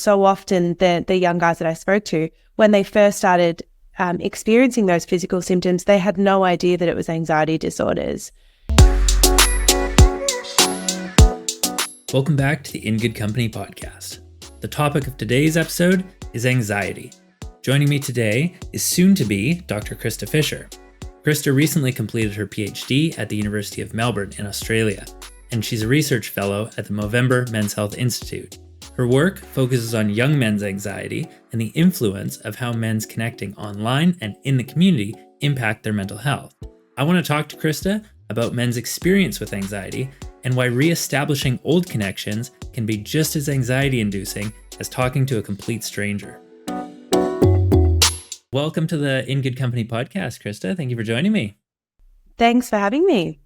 so often the young guys that I spoke to, when they first started experiencing those physical symptoms, they had no idea that it was anxiety disorders. Welcome back to the In Good Company podcast. The topic of today's episode is anxiety. Joining me today is soon-to-be Dr. Krista Fisher. Krista recently completed her PhD at the University of Melbourne in Australia, and she's a research fellow at the Movember Men's Health Institute. Her work focuses on young men's anxiety and the influence of how men's connecting online and in the community impact their mental health. I want to talk to Krista about men's experience with anxiety and why re-establishing old connections can be just as anxiety-inducing as talking to a complete stranger. Welcome to the In Good Company podcast, Krista. Thank you for joining me. Thanks for having me.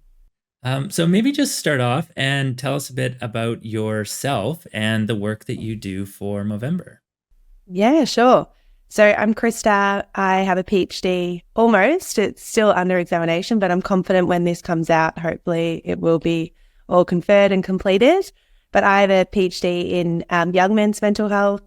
So maybe just start off and tell us a bit about yourself and the work that you do for Movember. Yeah, sure. So I'm Krista. I have a PhD almost. It's still under examination, but I'm confident when this comes out, hopefully it will be all conferred and completed. But I have a PhD in young men's mental health.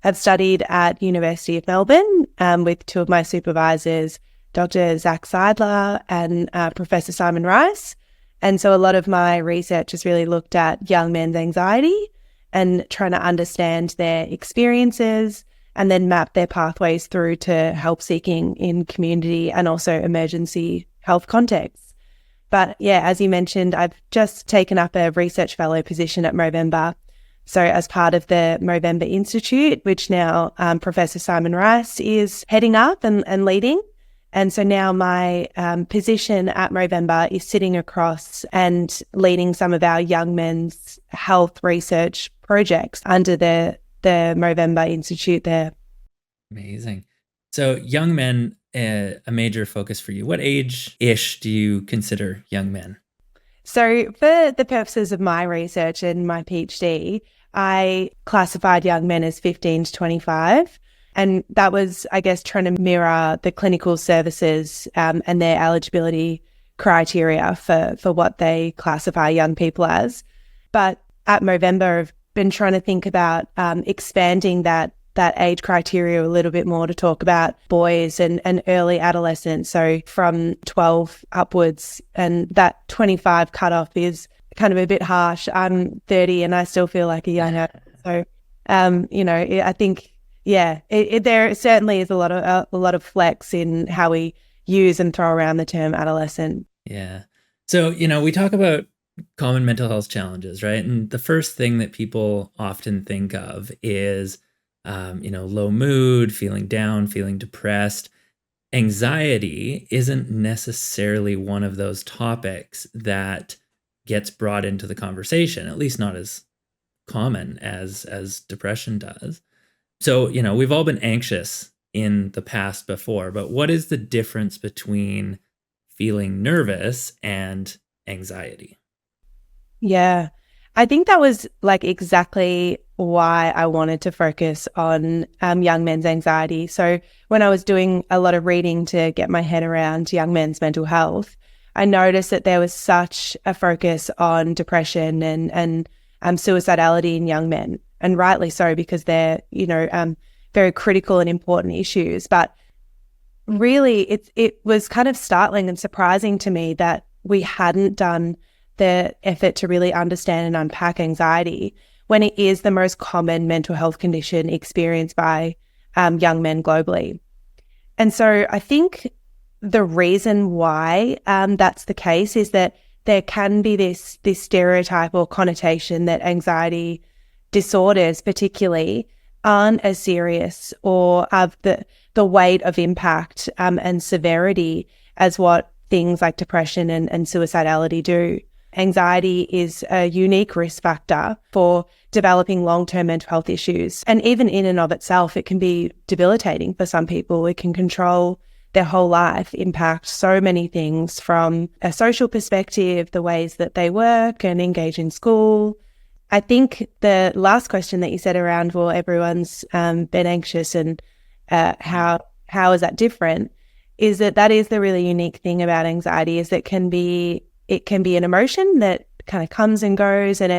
I've studied at University of Melbourne with two of my supervisors, Dr. Zach Seidler and Professor Simon Rice. And so a lot of my research has really looked at young men's anxiety and trying to understand their experiences and then map their pathways through to help seeking in community and also emergency health contexts. But yeah, as you mentioned, I've just taken up a research fellow position at Movember. So as part of the Movember Institute, which now Professor Simon Rice is heading up and leading. And so now my position at Movember is sitting across and leading some of our young men's health research projects under the Movember Institute there. Amazing. So young men, a major focus for you. What age-ish do you consider young men? So for the purposes of my research and my PhD, I classified young men as 15 to 25. And that was, I guess, trying to mirror the clinical services and their eligibility criteria for what they classify young people as. But at Movember, I've been trying to think about expanding that age criteria a little bit more to talk about boys and early adolescence, so from 12 upwards. And that 25 cutoff is kind of a bit harsh. I'm 30 and I still feel like a young adult. So, I think, yeah, there certainly is a lot of flex in how we use and throw around the term adolescent. Yeah. So, we talk about common mental health challenges, right? And the first thing that people often think of is low mood, feeling down, feeling depressed. Anxiety isn't necessarily one of those topics that gets brought into the conversation, at least not as common as depression does. So, we've all been anxious in the past before, but what is the difference between feeling nervous and anxiety? Yeah, I think that was like exactly why I wanted to focus on young men's anxiety. So when I was doing a lot of reading to get my head around young men's mental health, I noticed that there was such a focus on depression and suicidality in young men, and rightly so, because they're, very critical and important issues. But really, it was kind of startling and surprising to me that we hadn't done the effort to really understand and unpack anxiety when it is the most common mental health condition experienced by young men globally. And so I think the reason why that's the case is that there can be this stereotype or connotation that anxiety disorders particularly aren't as serious or have the weight of impact and severity as what things like depression and suicidality do. Anxiety is a unique risk factor for developing long-term mental health issues. And even in and of itself, it can be debilitating for some people. It can control their whole life, impact so many things from a social perspective, the ways that they work and engage in school. I think the last question that you said around, well, everyone's been anxious and how is that different, is that is the really unique thing about anxiety, is that it can be an emotion that kind of comes and goes, and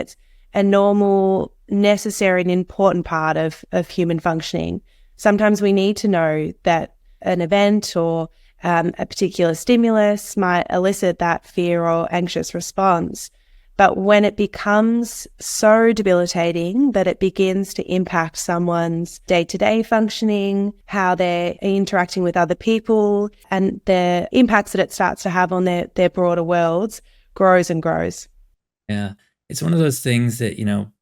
a normal, necessary and important part of human functioning. Sometimes we need to know that an event or a particular stimulus might elicit that fear or anxious response. But when it becomes so debilitating that it begins to impact someone's day-to-day functioning, how they're interacting with other people, and the impacts that it starts to have on their broader worlds grows and grows. Yeah. It's one of those things that,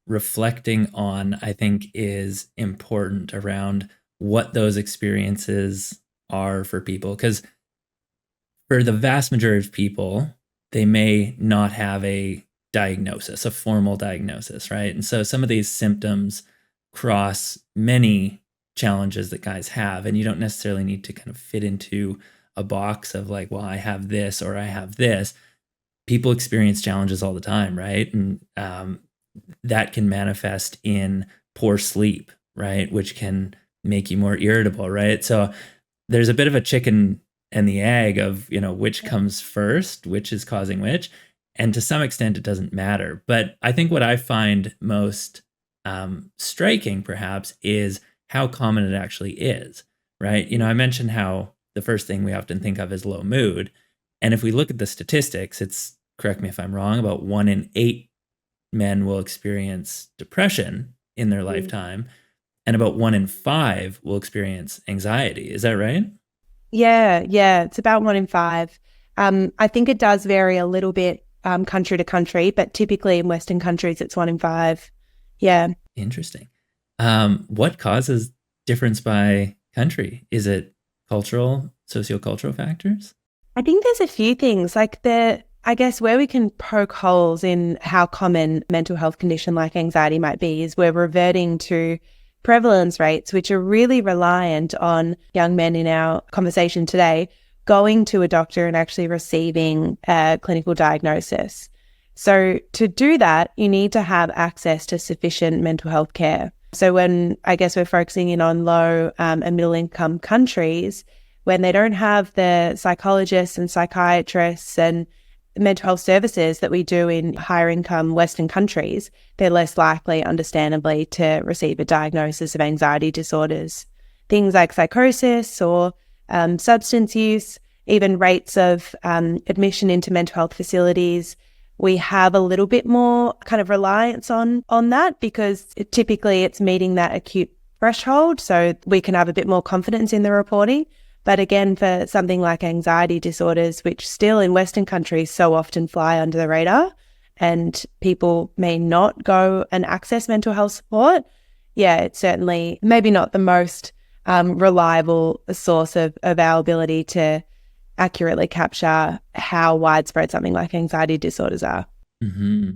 reflecting on, I think, is important around what those experiences are for people. Because for the vast majority of people, they may not have a diagnosis, a formal diagnosis, right? And so some of these symptoms cross many challenges that guys have, and you don't necessarily need to kind of fit into a box of like, well, I have this or I have this. People experience challenges all the time, right? And that can manifest in poor sleep, right? Which can make you more irritable, right? So there's a bit of a chicken and the egg of, which comes first, which is causing which. And to some extent, it doesn't matter. But I think what I find most striking, perhaps, is how common it actually is, right? I mentioned how the first thing we often think of is low mood. And if we look at the statistics, it's, correct me if I'm wrong, about 1 in 8 men will experience depression in their lifetime, and about 1 in 5 will experience anxiety. Is that right? Yeah, it's about 1 in 5. I think it does vary a little bit country to country, but typically in Western countries, it's 1 in 5. Yeah. Interesting. What causes difference by country? Is it cultural, sociocultural factors? I think there's a few things, like I guess where we can poke holes in how common mental health condition like anxiety might be is we're reverting to prevalence rates, which are really reliant on young men in our conversation today going to a doctor and actually receiving a clinical diagnosis. So to do that, you need to have access to sufficient mental health care. So when I guess we're focusing in on low and middle income countries, when they don't have the psychologists and psychiatrists and mental health services that we do in higher income Western countries, they're less likely, understandably, to receive a diagnosis of anxiety disorders. Things like psychosis or substance use, even rates of admission into mental health facilities, we have a little bit more kind of reliance on that because typically it's meeting that acute threshold, so we can have a bit more confidence in the reporting. But again, for something like anxiety disorders, which still in Western countries so often fly under the radar and people may not go and access mental health support, it's certainly maybe not the most reliable source of our ability to accurately capture how widespread something like anxiety disorders are. Mm-hmm.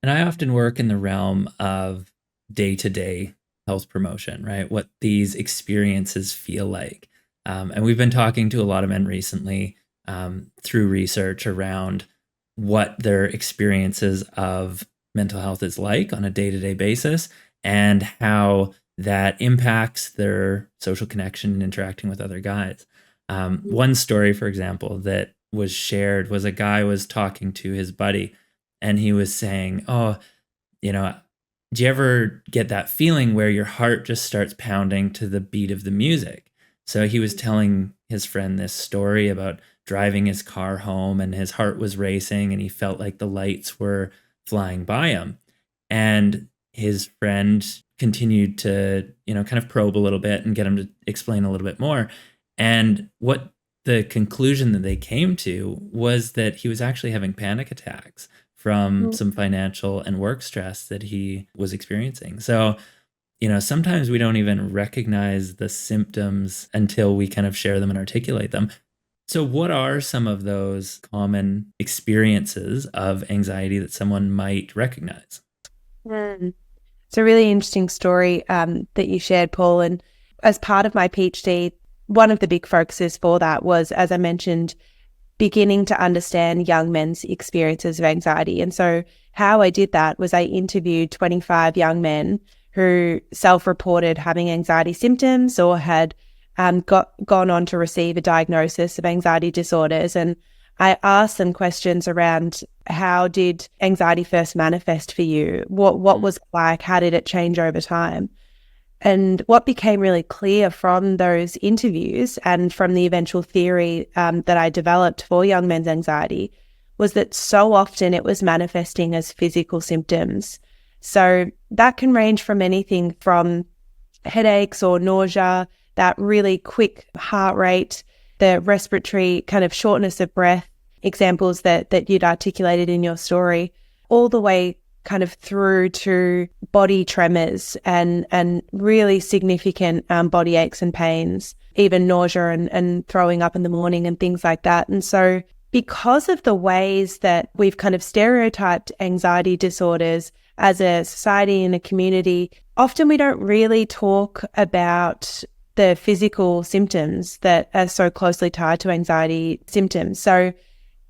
And I often work in the realm of day-to-day health promotion, right? What these experiences feel like. And we've been talking to a lot of men recently through research around what their experiences of mental health is like on a day-to-day basis and how that impacts their social connection and interacting with other guys. One story, for example, that was shared was a guy was talking to his buddy and he was saying, do you ever get that feeling where your heart just starts pounding to the beat of the music? So he was telling his friend this story about driving his car home and his heart was racing and he felt like the lights were flying by him. And his friend continued to, kind of probe a little bit and get him to explain a little bit more. And what the conclusion that they came to was that he was actually having panic attacks from some financial and work stress that he was experiencing. So sometimes we don't even recognize the symptoms until we kind of share them and articulate them. So what are some of those common experiences of anxiety that someone might recognize? It's a really interesting story that you shared, Paul. And as part of my PhD, one of the big focuses for that was, as I mentioned, beginning to understand young men's experiences of anxiety. And so how I did that was I interviewed 25 young men who self-reported having anxiety symptoms or had gone on to receive a diagnosis of anxiety disorders. And I asked them questions around how did anxiety first manifest for you? What was it like? How did it change over time? And what became really clear from those interviews and from the eventual theory that I developed for young men's anxiety was that so often it was manifesting as physical symptoms. So that can range from anything from headaches or nausea, that really quick heart rate, the respiratory kind of shortness of breath, examples that you'd articulated in your story, all the way kind of through to body tremors and really significant body aches and pains, even nausea and throwing up in the morning and things like that. And so because of the ways that we've kind of stereotyped anxiety disorders as a society and a community, often we don't really talk about the physical symptoms that are so closely tied to anxiety symptoms. So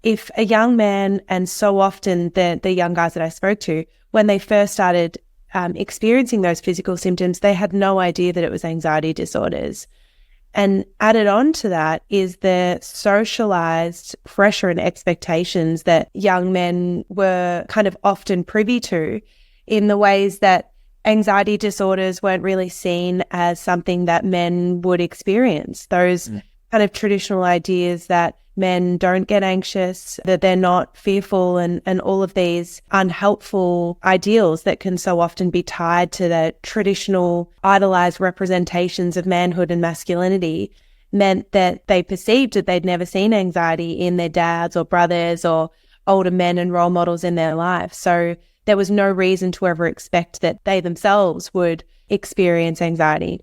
if a young man, and so often the young guys that I spoke to, when they first started experiencing those physical symptoms, they had no idea that it was anxiety disorders. And added on to that is the socialized pressure and expectations that young men were kind of often privy to, in the ways that anxiety disorders weren't really seen as something that men would experience. Those kind of traditional ideas that men don't get anxious, that they're not fearful, and all of these unhelpful ideals that can so often be tied to the traditional idolized representations of manhood and masculinity, meant that they perceived that they'd never seen anxiety in their dads or brothers or older men and role models in their life. So there was no reason to ever expect that they themselves would experience anxiety.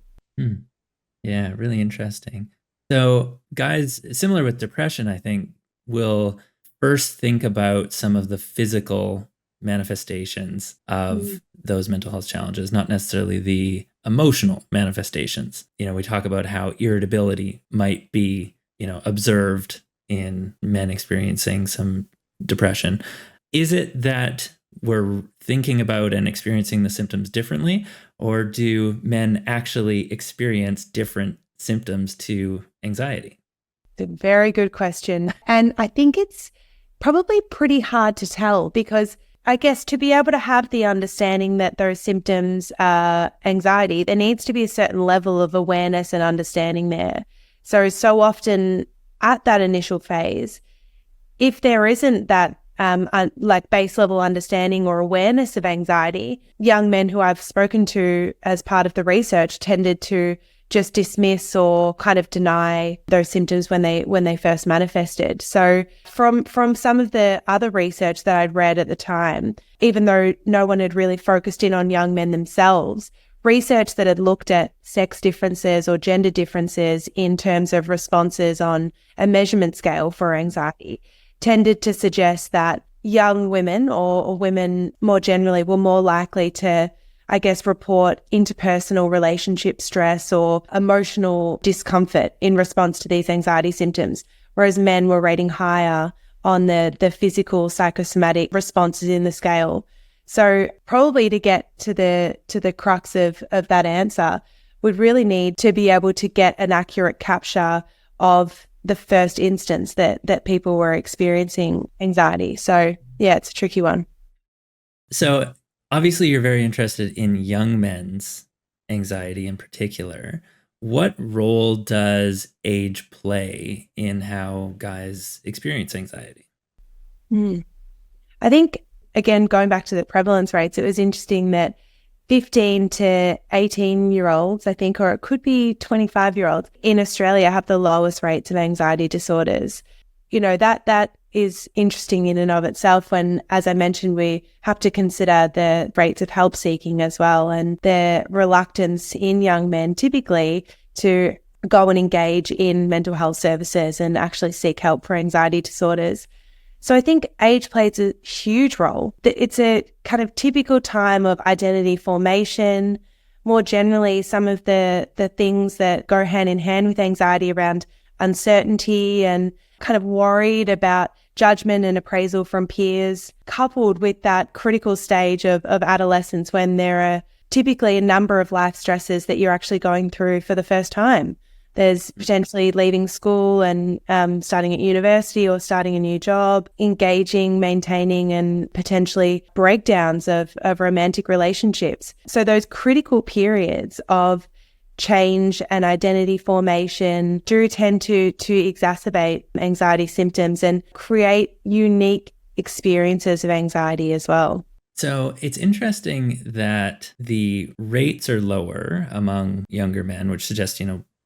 Yeah, really interesting. So guys, similar with depression, I think, will first think about some of the physical manifestations of those mental health challenges, not necessarily the emotional manifestations. We talk about how irritability might be, observed in men experiencing some depression. Is it that we're thinking about and experiencing the symptoms differently, or do men actually experience different symptoms to anxiety? It's a very good question. And I think it's probably pretty hard to tell, because I guess to be able to have the understanding that those symptoms are anxiety, there needs to be a certain level of awareness and understanding there. So often at that initial phase, if there isn't that like base level understanding or awareness of anxiety, young men who I've spoken to as part of the research tended to just dismiss or kind of deny those symptoms when they first manifested. So from some of the other research that I'd read at the time, even though no one had really focused in on young men themselves, research that had looked at sex differences or gender differences in terms of responses on a measurement scale for anxiety tended to suggest that young women or women more generally were more likely to, I guess, report interpersonal relationship stress or emotional discomfort in response to these anxiety symptoms, whereas men were rating higher on the physical psychosomatic responses in the scale. So probably to get to the crux of that answer, we'd really need to be able to get an accurate capture of the first instance that people were experiencing anxiety. So yeah, it's a tricky one. So obviously you're very interested in young men's anxiety in particular. What role does age play in how guys experience anxiety? I think, again, going back to the prevalence rates, it was interesting that 15 to 18-year-olds, I think, or it could be 25-year-olds in Australia have the lowest rates of anxiety disorders. That is interesting in and of itself when, as I mentioned, we have to consider the rates of help seeking as well, and the reluctance in young men typically to go and engage in mental health services and actually seek help for anxiety disorders. So I think age plays a huge role. It's a kind of typical time of identity formation. More generally, some of the things that go hand in hand with anxiety around uncertainty and kind of worried about judgment and appraisal from peers, coupled with that critical stage of adolescence when there are typically a number of life stresses that you're actually going through for the first time. There's potentially leaving school and starting at university or starting a new job, engaging, maintaining, and potentially breakdowns of romantic relationships. So those critical periods of change and identity formation do tend to exacerbate anxiety symptoms and create unique experiences of anxiety as well. So it's interesting that the rates are lower among younger men, which suggests,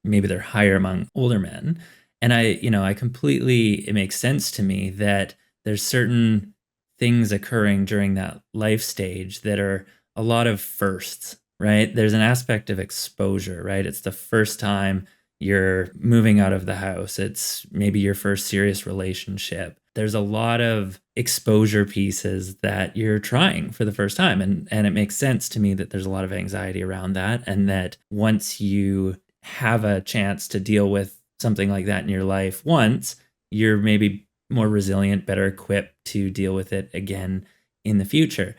maybe they're higher among older men. And it makes sense to me that there's certain things occurring during that life stage that are a lot of firsts, right? There's an aspect of exposure, right? It's the first time you're moving out of the house. It's maybe your first serious relationship. There's a lot of exposure pieces that you're trying for the first time. And it makes sense to me that there's a lot of anxiety around that. And that once you have a chance to deal with something like that in your life once, you're maybe more resilient, better equipped to deal with it again in the future.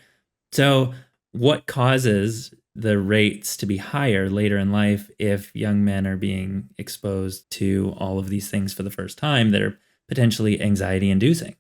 So what causes the rates to be higher later in life if young men are being exposed to all of these things for the first time that are potentially anxiety inducing?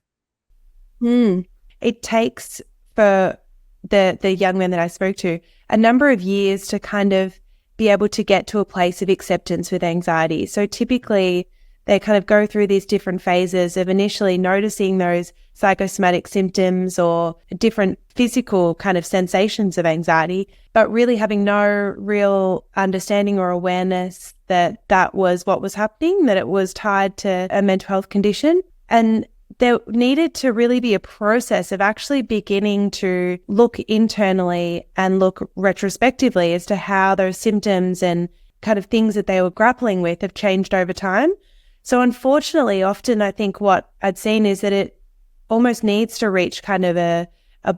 It takes, for the young men that I spoke to, a number of years to kind of be able to get to a place of acceptance with anxiety. So typically they kind of go through these different phases of initially noticing those psychosomatic symptoms or different physical kind of sensations of anxiety, but really having no real understanding or awareness that that was what was happening, that it was tied to a mental health condition. And there needed to really be a process of actually beginning to look internally and look retrospectively as to how those symptoms and kind of things that they were grappling with have changed over time. So unfortunately, often I think what I'd seen is that it almost needs to reach kind of a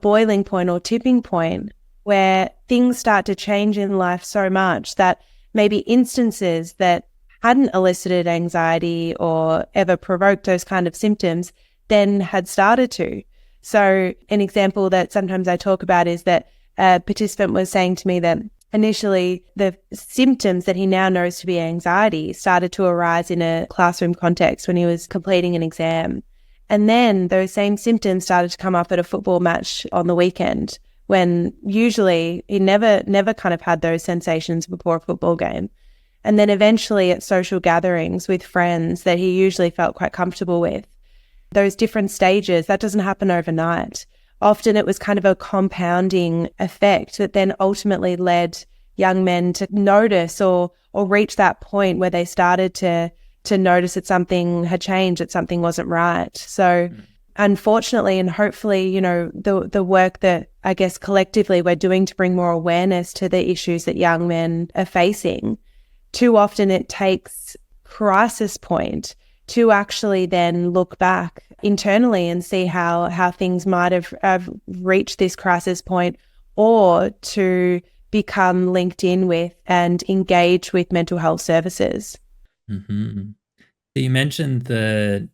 boiling point or tipping point where things start to change in life so much that maybe instances that hadn't elicited anxiety or ever provoked those kind of symptoms then had started to. So an example that sometimes I talk about is that a participant was saying to me that initially the symptoms that he now knows to be anxiety started to arise in a classroom context when he was completing an exam. And then those same symptoms started to come up at a football match on the weekend, when usually he never kind of had those sensations before a football game. And then eventually at social gatherings with friends that he usually felt quite comfortable with. Those different stages, that doesn't happen overnight. Often it was kind of a compounding effect that then ultimately led young men to notice or reach that point where they started to notice that something had changed, that something wasn't right. So unfortunately, and hopefully, the work that I guess collectively we're doing to bring more awareness to the issues that young men are facing, too often it takes crisis point to actually then look back internally and see how things might have reached this crisis point, or to become linked in with and engage with mental health services. Mm-hmm. So you mentioned the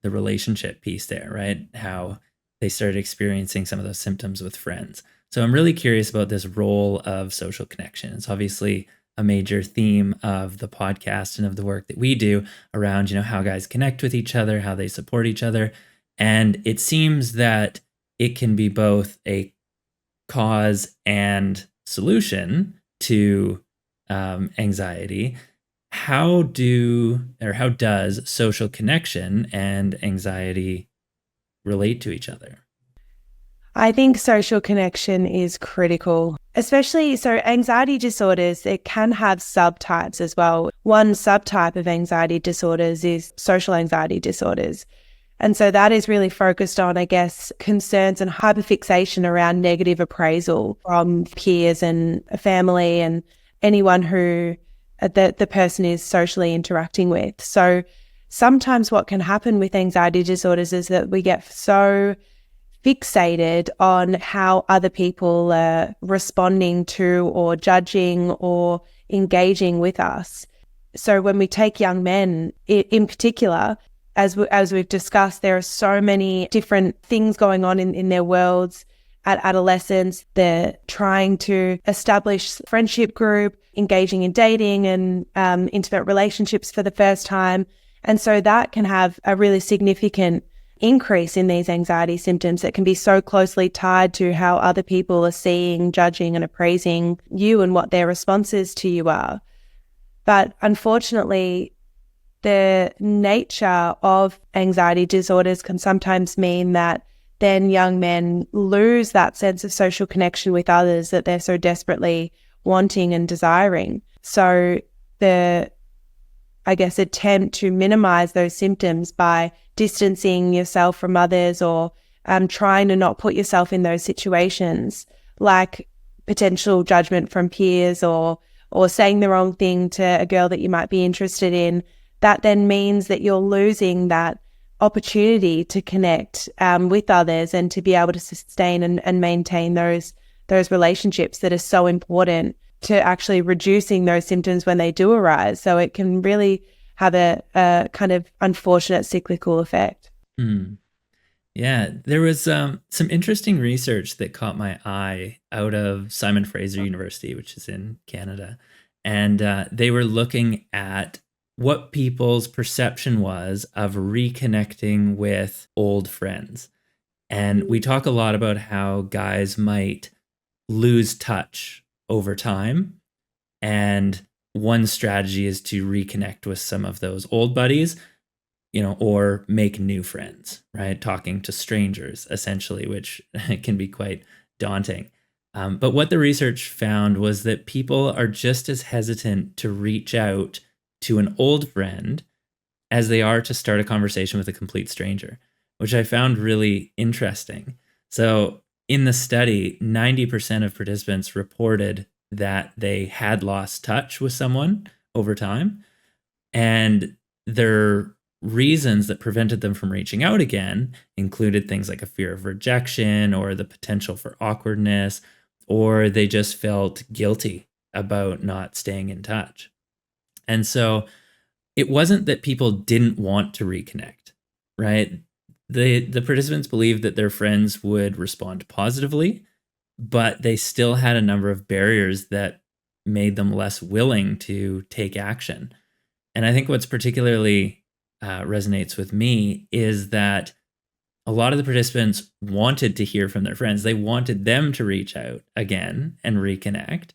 relationship piece there, right? How they started experiencing some of those symptoms with friends. So I'm really curious about this role of social connection. It's obviously a major theme of the podcast and of the work that we do around, how guys connect with each other, how they support each other. And it seems that it can be both a cause and solution to anxiety. How does social connection and anxiety relate to each other? I think social connection is critical, especially so anxiety disorders, it can have subtypes as well. One subtype of anxiety disorders is social anxiety disorders. And so that is really focused on, I guess, concerns and hyperfixation around negative appraisal from peers and family and anyone who the person is socially interacting with. So sometimes what can happen with anxiety disorders is that we get so fixated on how other people are responding to or judging or engaging with us. So when we take young men in particular, as we've discussed, there are so many different things going on in their worlds. At adolescence, they're trying to establish friendship group, engaging in dating and intimate relationships for the first time. And so that can have a really significant increase in these anxiety symptoms that can be so closely tied to how other people are seeing, judging, and appraising you and what their responses to you are. But unfortunately, the nature of anxiety disorders can sometimes mean that then young men lose that sense of social connection with others that they're so desperately wanting and desiring. So the, I guess, attempt to minimize those symptoms by distancing yourself from others or trying to not put yourself in those situations, like potential judgment from peers or saying the wrong thing to a girl that you might be interested in, that then means that you're losing that opportunity to connect with others and to be able to sustain and maintain those relationships that are so important to actually reducing those symptoms when they do arise. So it can really have a kind of unfortunate cyclical effect. Yeah, there was some interesting research that caught my eye out of Simon Fraser University, which is in Canada. And they were looking at what people's perception was of reconnecting with old friends. And we talk a lot about how guys might lose touch over time. And one strategy is to reconnect with some of those old buddies, or make new friends, right? Talking to strangers, essentially, which can be quite daunting. But what the research found was that people are just as hesitant to reach out to an old friend as they are to start a conversation with a complete stranger, which I found really interesting. So in the study, 90% of participants reported that they had lost touch with someone over time, and their reasons that prevented them from reaching out again included things like a fear of rejection or the potential for awkwardness, or they just felt guilty about not staying in touch. And so it wasn't that people didn't want to reconnect, right? The participants believed that their friends would respond positively, but they still had a number of barriers that made them less willing to take action. And I think what's particularly resonates with me is that a lot of the participants wanted to hear from their friends. They wanted them to reach out again and reconnect,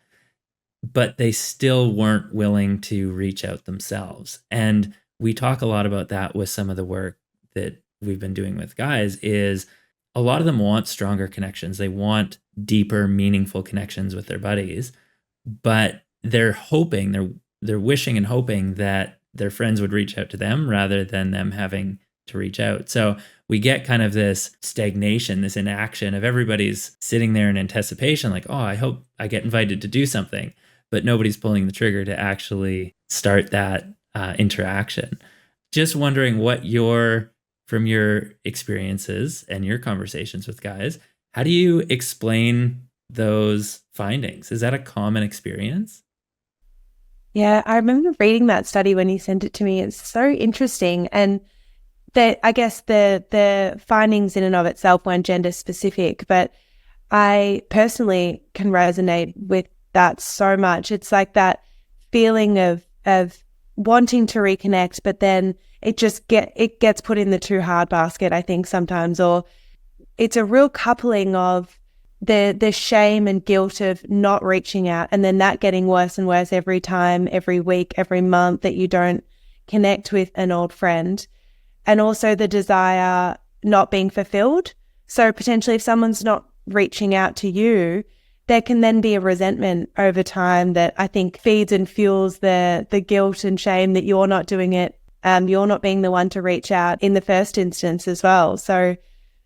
but they still weren't willing to reach out themselves. And we talk a lot about that with some of the work that we've been doing with guys. Is a lot of them want stronger connections. They want deeper, meaningful connections with their buddies, but they're wishing and hoping that their friends would reach out to them rather than them having to reach out. So we get kind of this stagnation, this inaction of everybody's sitting there in anticipation, like, oh, I hope I get invited to do something, but nobody's pulling the trigger to actually start that interaction. Just wondering from your experiences and your conversations with guys, how do you explain those findings? Is that a common experience? Yeah, I remember reading that study when you sent it to me. It's so interesting. And I guess the findings in and of itself weren't gender specific, but I personally can resonate with that so much. It's like that feeling of wanting to reconnect, but then it gets put in the too hard basket, I think sometimes, or it's a real coupling of the shame and guilt of not reaching out, and then that getting worse and worse every time, every week, every month that you don't connect with an old friend, and also the desire not being fulfilled. So potentially if someone's not reaching out to you, there can then be a resentment over time that I think feeds and fuels the guilt and shame that you're not doing it, you're not being the one to reach out in the first instance as well. So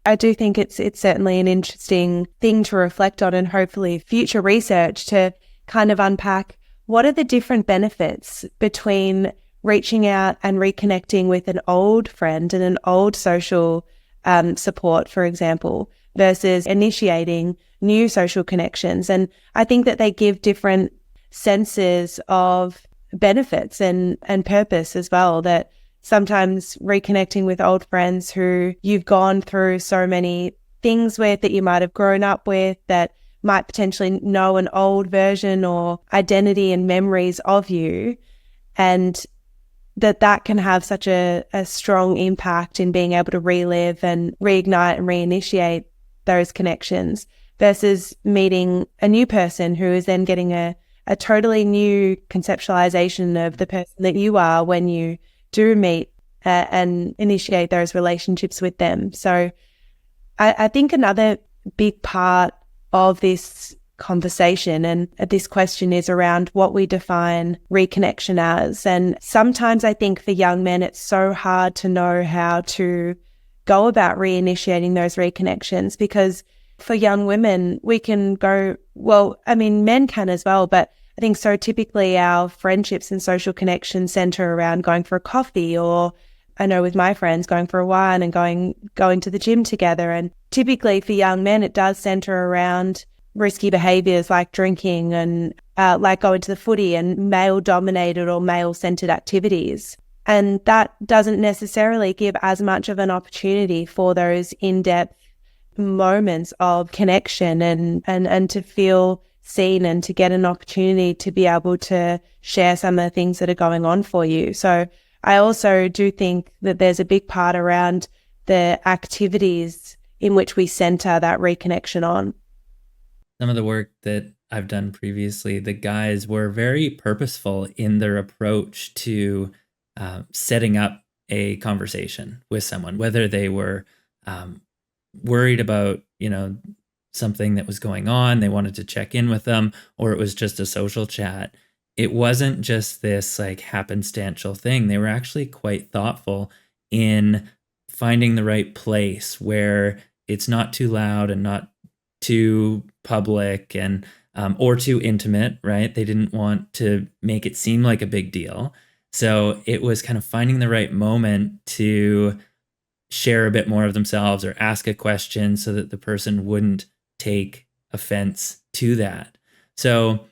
I do think it's certainly an interesting thing to reflect on, and hopefully future research to kind of unpack what are the different benefits between reaching out and reconnecting with an old friend and an old social support, for example, versus initiating new social connections. And I think that they give different senses of benefits and purpose as well, that sometimes reconnecting with old friends who you've gone through so many things with, that you might have grown up with, that might potentially know an old version or identity and memories of you, and that can have such a strong impact in being able to relive and reignite and reinitiate those connections versus meeting a new person who is then getting a totally new conceptualization of the person that you are when you do meet and initiate those relationships with them. So I think another big part of this conversation and this question is around what we define reconnection as. And sometimes I think for young men, it's so hard to know how to go about reinitiating those reconnections, because for young women, we can go, well, I mean, men can as well, but I think so typically our friendships and social connections center around going for a coffee, or I know with my friends going for a wine and going to the gym together. And typically for young men, it does center around risky behaviors like drinking and like going to the footy and male-dominated or male-centered activities. And that doesn't necessarily give as much of an opportunity for those in-depth moments of connection and to feel seen and to get an opportunity to be able to share some of the things that are going on for you. So I also do think that there's a big part around the activities in which we center that reconnection on. Some of the work that I've done previously, the guys were very purposeful in their approach to setting up a conversation with someone, whether they were worried about, something that was going on, they wanted to check in with them, or it was just a social chat. It wasn't just this like happenstantial thing. They were actually quite thoughtful in finding the right place where it's not too loud and not too public and or too intimate, right? They didn't want to make it seem like a big deal. So it was kind of finding the right moment to share a bit more of themselves or ask a question so that the person wouldn't take offense to that. So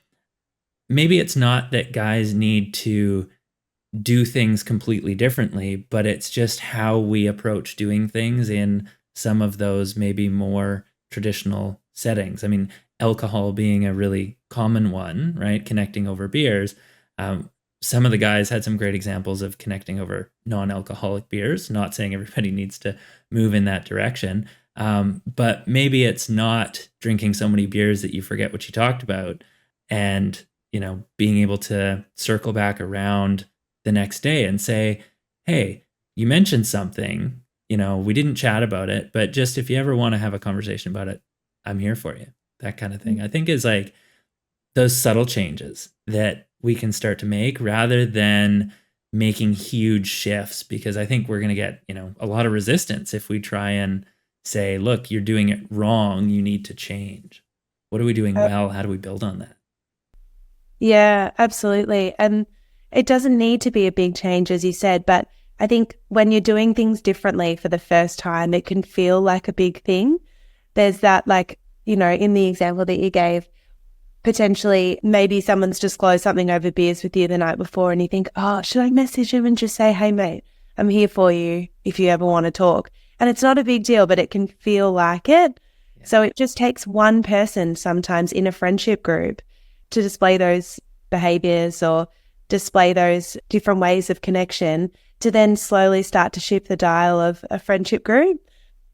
maybe it's not that guys need to do things completely differently, but it's just how we approach doing things in some of those maybe more traditional settings. I mean, alcohol being a really common one, right? Connecting over beers. Some of the guys had some great examples of connecting over non-alcoholic beers, not saying everybody needs to move in that direction. But maybe it's not drinking so many beers that you forget what you talked about and, being able to circle back around the next day and say, hey, you mentioned something, we didn't chat about it, but just if you ever want to have a conversation about it, I'm here for you. That kind of thing. I think is like those subtle changes that we can start to make rather than making huge shifts, because I think we're going to get, a lot of resistance if we try and say, look, you're doing it wrong. You need to change. What are we doing well? How do we build on that? Yeah, absolutely. And it doesn't need to be a big change, as you said, but I think when you're doing things differently for the first time, it can feel like a big thing. There's that, like, in the example that you gave, potentially maybe someone's disclosed something over beers with you the night before and you think, oh, should I message him and just say, hey, mate, I'm here for you if you ever want to talk. And it's not a big deal, but it can feel like it. Yeah. So it just takes one person sometimes in a friendship group to display those behaviors or display those different ways of connection to then slowly start to shift the dial of a friendship group.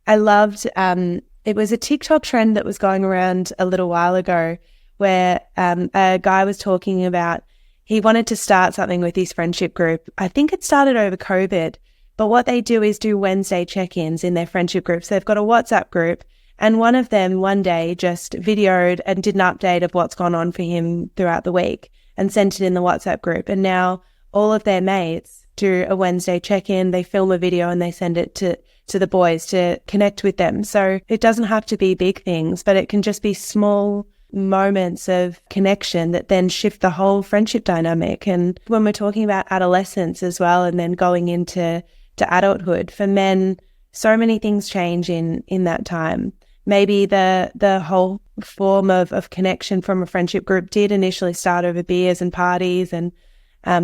I loved, it was a TikTok trend that was going around a little while ago where a guy was talking about he wanted to start something with his friendship group. I think it started over COVID, but what they do is do Wednesday check-ins in their friendship groups. They've got a WhatsApp group, and one of them one day just videoed and did an update of what's gone on for him throughout the week and sent it in the WhatsApp group. And now all of their mates do a Wednesday check-in, they film a video and they send it to the boys to connect with them. So it doesn't have to be big things, but it can just be small moments of connection that then shift the whole friendship dynamic. And when we're talking about adolescence as well, and then going into adulthood, for men, so many things change in that time. Maybe the whole form of connection from a friendship group did initially start over beers and parties and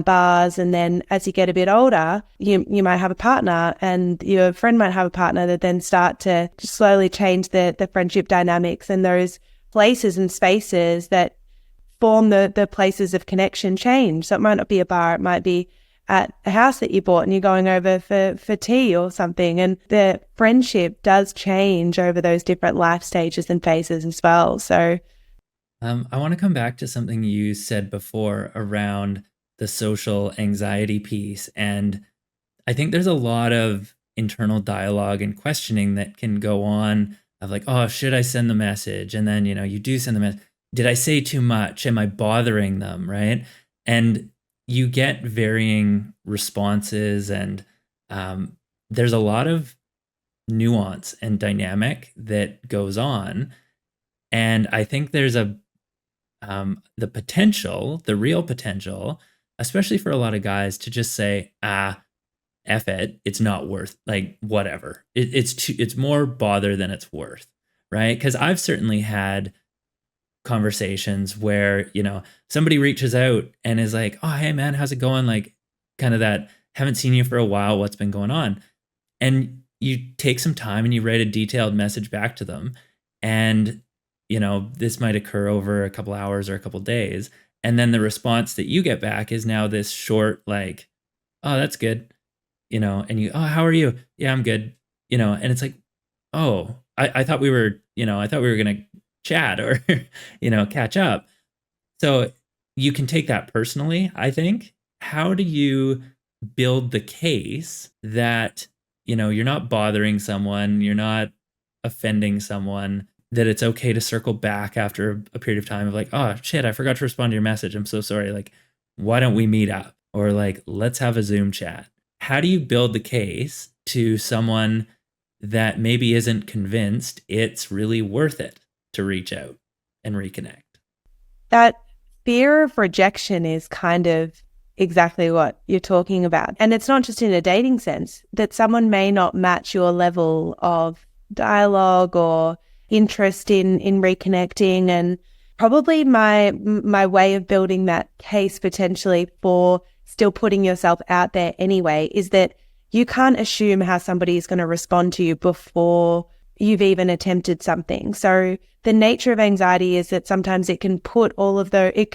bars, and then as you get a bit older, you might have a partner, and your friend might have a partner that then start to slowly change the friendship dynamics, and those places and spaces that form the places of connection change. So it might not be a bar, it might be at a house that you bought and you're going over for tea or something. And the friendship does change over those different life stages and phases as well. So I want to come back to something you said before around the social anxiety piece. And I think there's a lot of internal dialogue and questioning that can go on of like, oh, should I send the message? And then, you do send the message. Did I say too much? Am I bothering them? Right. And you get varying responses, and there's a lot of nuance and dynamic that goes on. And I think there's the potential, the real potential, especially for a lot of guys, to just say, F it, it's not worth, like, whatever. It's more bother than it's worth, right? Because I've certainly had conversations where, somebody reaches out and is like, oh, hey man, how's it going? Like, kind of that, haven't seen you for a while, what's been going on? And you take some time and you write a detailed message back to them. And, this might occur over a couple hours or a couple days. And then the response that you get back is now this short, like, oh, that's good. And you, oh, how are you? Yeah, I'm good. And it's like, oh, I thought we were, I thought we were going to chat or, catch up. So you can take that personally, I think. How do you build the case that, you're not bothering someone, you're not offending someone, that it's okay to circle back after a period of time of like, oh shit, I forgot to respond to your message. I'm so sorry. Like, why don't we meet up? Or like, let's have a Zoom chat. How do you build the case to someone that maybe isn't convinced it's really worth it to reach out and reconnect? that fear of rejection is kind of exactly what you're talking about. And it's not just in a dating sense, that someone may not match your level of dialogue or interest in reconnecting. And probably my way of building that case potentially for still putting yourself out there anyway is that you can't assume how somebody is going to respond to you before you've even attempted something. So the nature of anxiety is that sometimes it can put all of it's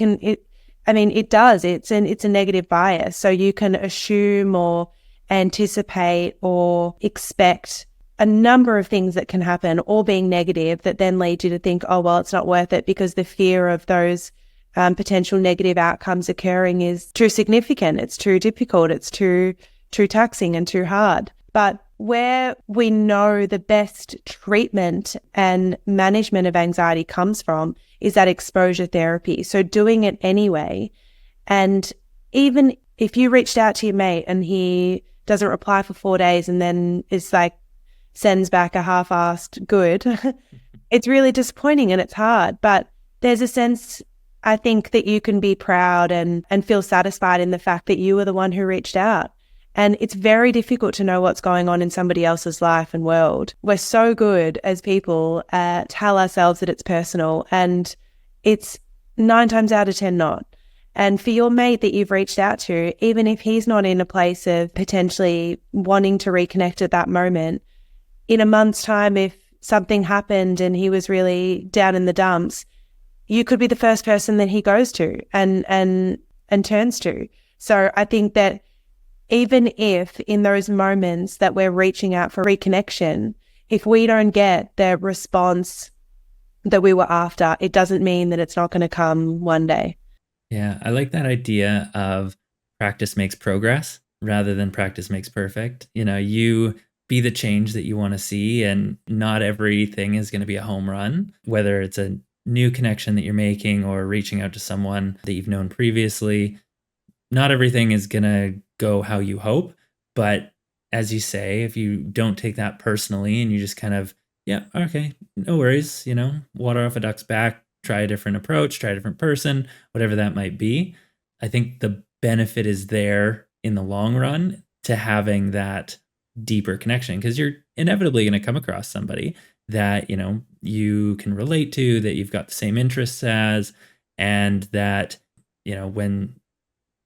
a negative bias. So you can assume or anticipate or expect a number of things that can happen, all being negative, that then lead you to think, oh, well, it's not worth it, because the fear of those potential negative outcomes occurring is too significant. It's too difficult. It's too taxing and too hard. But where we know the best treatment and management of anxiety comes from is that exposure therapy. So doing it anyway. And even if you reached out to your mate and he doesn't reply for 4 days and then is like, sends back a half-assed good, it's really disappointing and it's hard. But there's a sense, I think, that you can be proud and feel satisfied in the fact that you were the one who reached out. And it's very difficult to know what's going on in somebody else's life and world. We're so good as people at tell ourselves that it's personal, and it's 9 times out of 10 not. And for your mate that you've reached out to, even if he's not in a place of potentially wanting to reconnect at that moment, in a month's time, if something happened and he was really down in the dumps, you could be the first person that he goes to and turns to. So I think that even if in those moments that we're reaching out for reconnection, if we don't get the response that we were after, it doesn't mean that it's not going to come one day. Yeah, I like that idea of practice makes progress rather than practice makes perfect. You be the change that you want to see, and not everything is going to be a home run, whether it's a new connection that you're making or reaching out to someone that you've known previously. Not everything is going to go how you hope, but as you say, if you don't take that personally and you just kind of, yeah, okay, no worries, water off a duck's back, try a different approach, try a different person, whatever that might be, I think the benefit is there in the long run to having that deeper connection, because you're inevitably going to come across somebody that, you can relate to, that you've got the same interests as, and that, when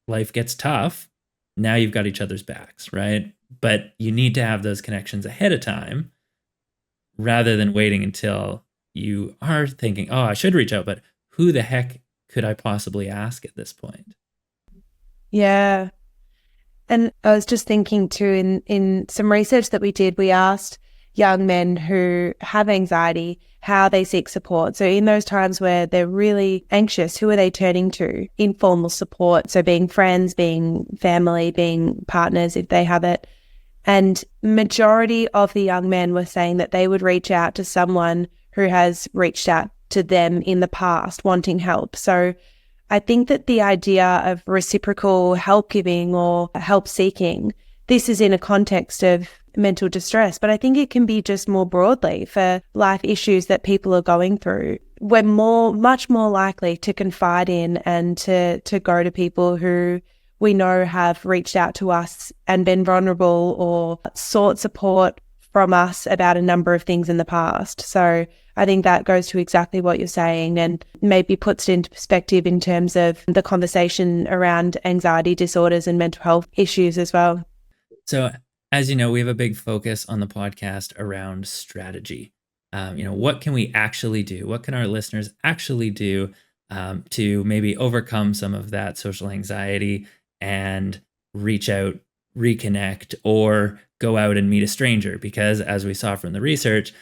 life gets tough, now you've got each other's backs, right? But you need to have those connections ahead of time rather than waiting until you are thinking, oh, I should reach out, but who the heck could I possibly ask at this point? Yeah. And I was just thinking too, in some research that we did, we asked young men who have anxiety how they seek support. So in those times where they're really anxious, who are they turning to? Informal support. So being friends, being family, being partners if they have it. And majority of the young men were saying that they would reach out to someone who has reached out to them in the past wanting help. So I think that the idea of reciprocal help giving or help seeking, this is in a context of mental distress, but I think it can be just more broadly for life issues that people are going through. We're much more likely to confide in and to go to people who we know have reached out to us and been vulnerable or sought support from us about a number of things in the past. So I think that goes to exactly what you're saying and maybe puts it into perspective in terms of the conversation around anxiety disorders and mental health issues as well. So, as you know, we have a big focus on the podcast around strategy. What can we actually do? What can our listeners actually do to maybe overcome some of that social anxiety and reach out, reconnect, or go out and meet a stranger? Because as we saw from the research,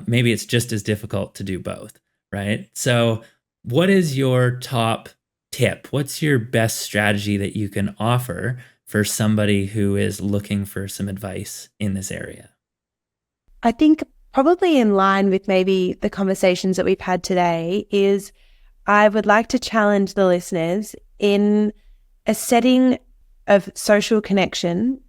maybe it's just as difficult to do both, right? So what is your top tip? What's your best strategy that you can offer for somebody who is looking for some advice in this area? I think probably in line with maybe the conversations that we've had today is I would like to challenge the listeners in a setting of social connection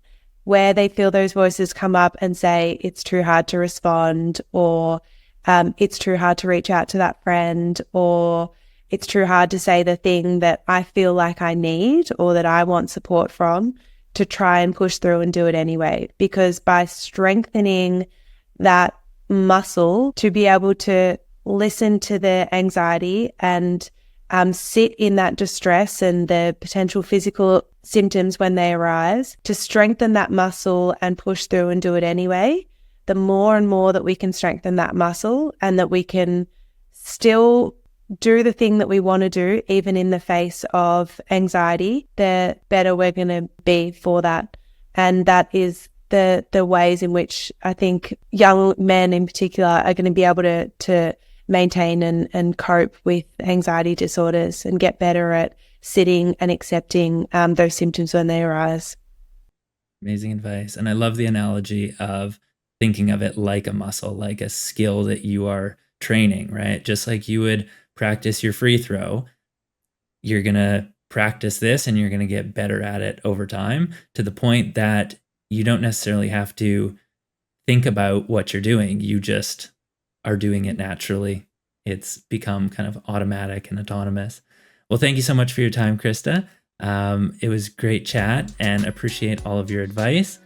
where they feel those voices come up and say, it's too hard to respond, or it's too hard to reach out to that friend, or it's too hard to say the thing that I feel like I need or that I want support from, to try and push through and do it anyway. Because by strengthening that muscle to be able to listen to the anxiety and sit in that distress and the potential physical symptoms when they arise, to strengthen that muscle and push through and do it anyway, the more and more that we can strengthen that muscle and that we can still do the thing that we want to do, even in the face of anxiety, the better we're going to be for that. And that is the ways in which I think young men in particular are going to be able to maintain and cope with anxiety disorders and get better at sitting and accepting those symptoms when they arise. Amazing advice. And I love the analogy of thinking of it like a muscle, like a skill that you are training, right? Just like you would practice your free throw, you're going to practice this and you're going to get better at it over time, to the point that you don't necessarily have to think about what you're doing. You just are doing it naturally. It's become kind of automatic and autonomous. Well, thank you so much for your time, Krista. It was great chat and appreciate all of your advice.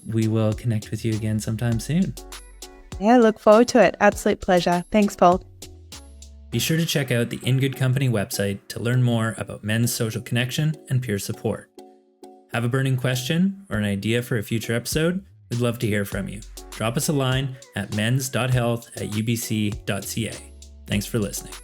We will connect with you again sometime soon. Yeah, look forward to it. Absolute pleasure. Thanks, Paul. Be sure to check out the In Good Company website to learn more about men's social connection and peer support. Have a burning question or an idea for a future episode? We'd love to hear from you. Drop us a line at mens.health@ubc.ca. Thanks for listening.